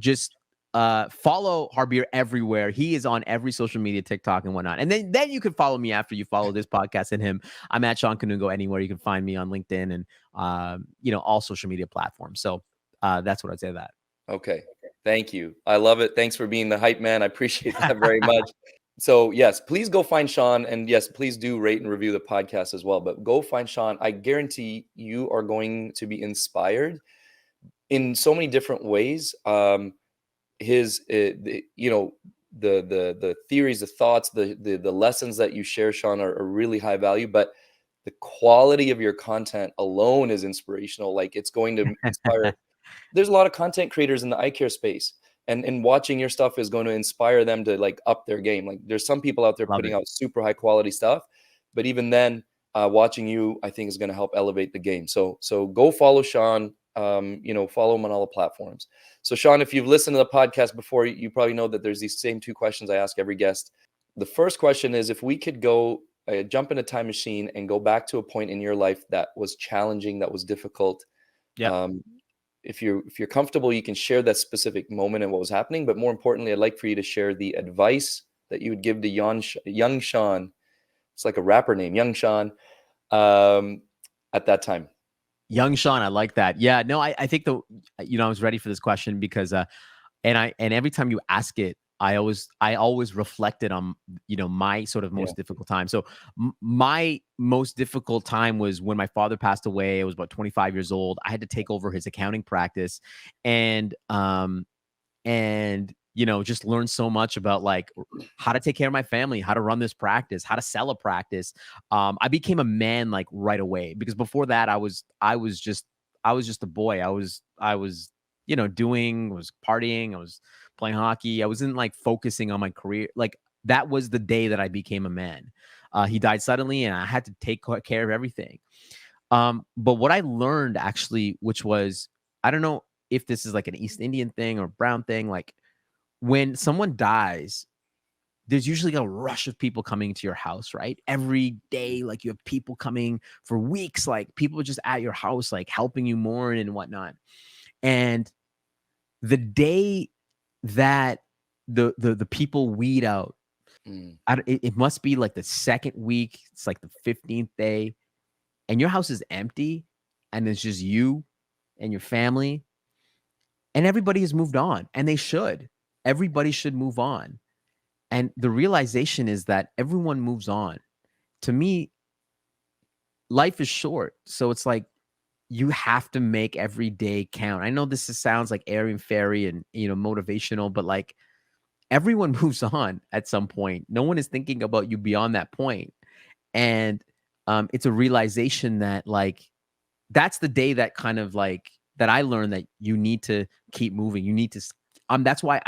just follow Harbir everywhere. He is on every social media, TikTok and whatnot. And then you can follow me after you follow this podcast and him. I'm at Shawn Kanungo anywhere. You can find me on LinkedIn and all social media platforms. So that's what I'd say to Okay. Thank you. I love it. Thanks for being the hype man. I appreciate that very that. much. So, yes, please go find Shawn. And yes, please do rate and review the podcast as well. But go find Shawn. I guarantee you are going to be inspired in so many different ways. His, the theories, the thoughts, the lessons that you share, Shawn, are really high value. But the quality of your content alone is inspirational. Like, it's going to inspire. There's a lot of content creators in the eye care space, and watching your stuff is going to inspire them to like up their game. Like, there's some people out there Love putting it. out super high quality stuff, but even then, watching you, I think, is going to help elevate the game. So go follow Shawn. Follow him on all the platforms. So Shawn, if you've listened to the podcast before, you probably know that there's these same two questions I ask every guest. The first question is, if we could go jump in a time machine and go back to a point in your life that was challenging, that was difficult, Yeah. Um, if you're comfortable, you can share that specific moment and what was happening. But more importantly, I'd like for you to share the advice that you would give to young Shawn. It's like a rapper name, Young Shawn, um, at that time. Young Shawn, I like that. Yeah, no, I think I was ready for this question because and every time you ask it, I always reflected on my sort of Yeah. most difficult time. So my most difficult time was when my father passed away. I was about 25 years old. I had to take over his accounting practice, and just learn so much about like how to take care of my family, how to run this practice, how to sell a practice. I became a man like right away, because before that I was just a boy. I was partying, I was playing hockey. I wasn't like focusing on my career. Like that was the day that I became a man. He died suddenly and I had to take care of everything. But what I learned actually, which was, I don't know if this is like an East Indian thing or brown thing, like when someone dies, there's usually a rush of people coming to your house, right? Every day, like you have people coming for weeks, like people are just at your house, like helping you mourn and whatnot. And the day that the people weed out, Mm, it must be like the second week. It's like the 15th day, and your house is empty, and it's just you and your family, and everybody has moved on, and they should. Everybody should move on. And the realization is that everyone moves on. To me, life is short. So it's like you have to make every day count. I know sounds like airy and fairy and motivational, but like everyone moves on at some point. No one is thinking about you beyond that point. And it's a realization that like that's the day that kind of like that I learned that you need to keep moving. You need to that's why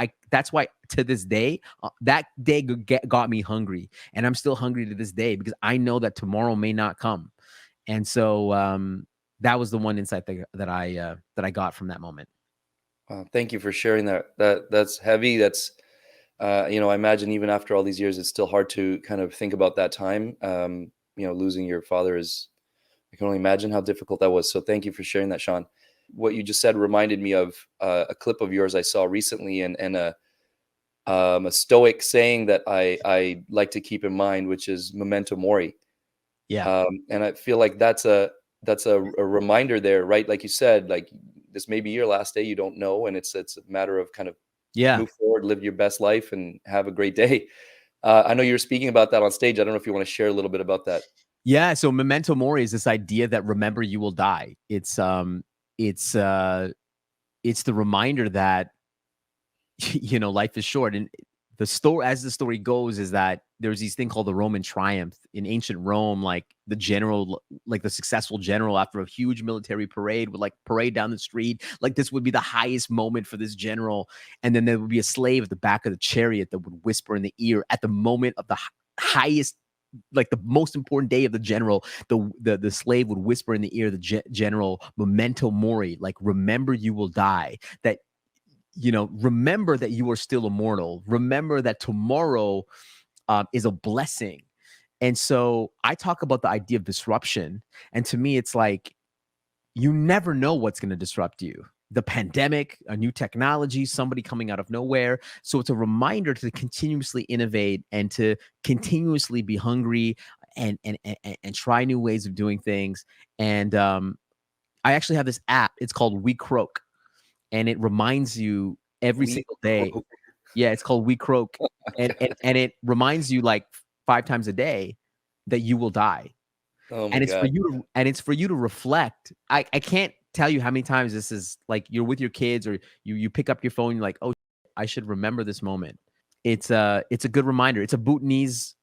to this day, that day got me hungry, and I'm still hungry to this day because I know that tomorrow may not come. And so that was the one insight that I got from that moment. thank you for sharing that. That's heavy. That's I imagine even after all these years, it's still hard to kind of think about that time. Losing your father is, I can only imagine how difficult that was. So thank you for sharing that, Shawn. What you just said reminded me of a clip of yours I saw recently, and a Stoic saying that I like to keep in mind, which is memento mori. Yeah. And I feel like that's a reminder there, right? Like you said, like this may be your last day, you don't know, and it's a matter of kind of Yeah. move forward, live your best life, and have a great day. I know you were speaking about that on stage. I don't know if you want to share a little bit about that. Yeah. So memento mori is this idea that remember you will die. It's the reminder that life is short. And the story goes, is that there's this thing called the Roman triumph in ancient Rome. Like the general, like the successful general, after a huge military parade, would like parade down the street. Like this would be the highest moment for this general. And then there would be a slave at the back of the chariot that would whisper in the ear at the moment of the highest, like the most important day of the general. The slave would whisper in the ear of the general, memento mori, like remember you will die. That remember that you are still immortal. Remember that tomorrow is a blessing. And so I talk about the idea of disruption. And to me, it's like you never know what's going to disrupt you. The pandemic, a new technology, somebody coming out of nowhere. So it's a reminder to continuously innovate and to continuously be hungry and try new ways of doing things. And I actually have this app. It's called We Croak, and it reminds you every We single day. Croak. Yeah, it's called We Croak, and God. it reminds you like 5 times a day that you will die. Oh my And God. it's for you to reflect. I can't tell you how many times this is like you're with your kids, or you pick up your phone, you're like, "Oh, I should remember this moment." It's a good reminder. It's in Bhutanese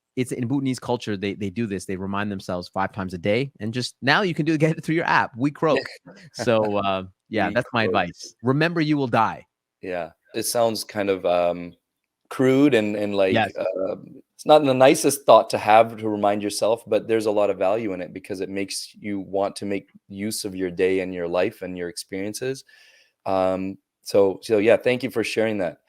culture, they do this. They remind themselves 5 times a day, and just now you can get it through your app, We Croak. So, yeah, We that's my Croak. advice. Remember you will die. Yeah, it sounds kind of crude and like Yes. it's not the nicest thought to have to remind yourself, but there's a lot of value in it because it makes you want to make use of your day and your life and your experiences. So yeah, thank you for sharing that.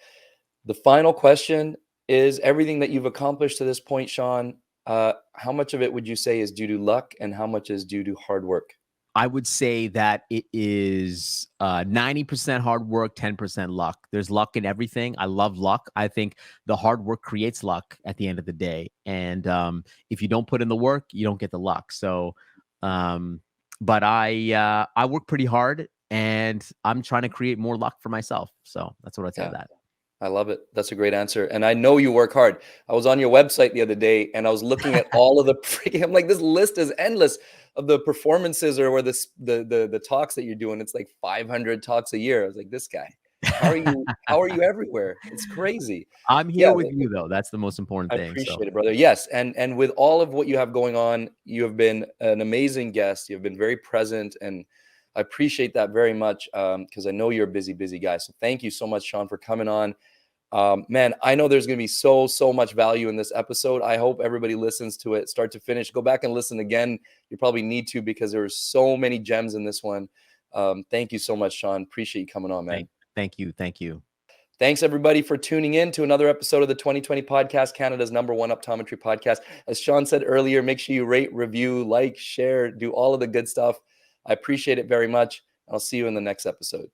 The final question is everything that you've accomplished to this point, Shawn. How much of it would you say is due to luck, and how much is due to hard work? I would say that it is 90% hard work, 10% luck. There's luck in everything. I love luck. I think the hard work creates luck at the end of the day. And if you don't put in the work, you don't get the luck. So, um, but I work pretty hard, and I'm trying to create more luck for myself. So that's what I'd say to Yeah. that. I love it. That's a great answer. And I know you work hard. I was on your website the other day and I was looking at all of the freaking, I'm like, this list is endless of the performances or the talks that you're doing. It's like 500 talks a year. I was like, this guy, how are you everywhere? It's crazy. I'm Yeah, here with you though. That's the most important I thing. So appreciate it, brother. Yes, and with all of what you have going on, you have been an amazing guest. You've been very present, and I appreciate that very much because I know you're a busy, busy guy. So thank you so much, Shawn, for coming on. Man, I know there's going to be so much value in this episode. I hope everybody listens to it start to finish. Go back and listen again. You probably need to because there were so many gems in this one. Thank you so much, Shawn. Appreciate you coming on, man. thank you. Thank you. Thanks, everybody, for tuning in to another episode of the 2020 podcast, Canada's #1 optometry podcast. As Shawn said earlier, make sure you rate, review, like, share, do all of the good stuff. I appreciate it very much. I'll see you in the next episode.